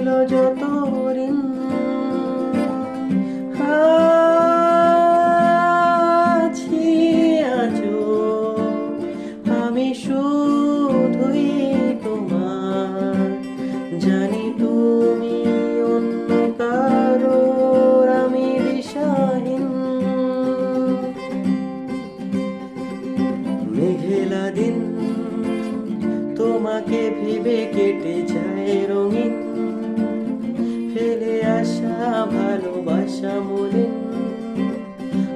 ছিল যত ঋণ আছি আজো আমি শুধুই তোমার। জানি তুমি অন্য কারোর, আমি দিশাহীন। মেঘেলা দিন তোমাকে ভেবে কেটে যায় রঙিন, ফেলে আসা ভালোবাসা মলিন,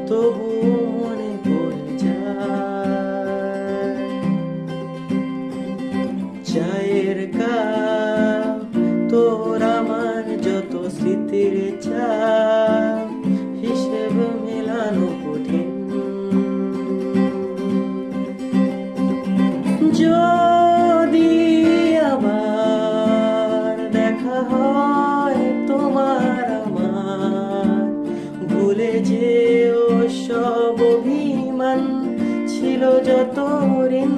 তবুও মনে পড়ে যায়। চায়ের কাপ তোর আমার যত স্মৃতির চাপ, হিসেব মেলানো কঠিন। যদি আবার দেখা হয় তোমার আমার, ভুলে যেও সব অভিমান ছিল যত ঋণ।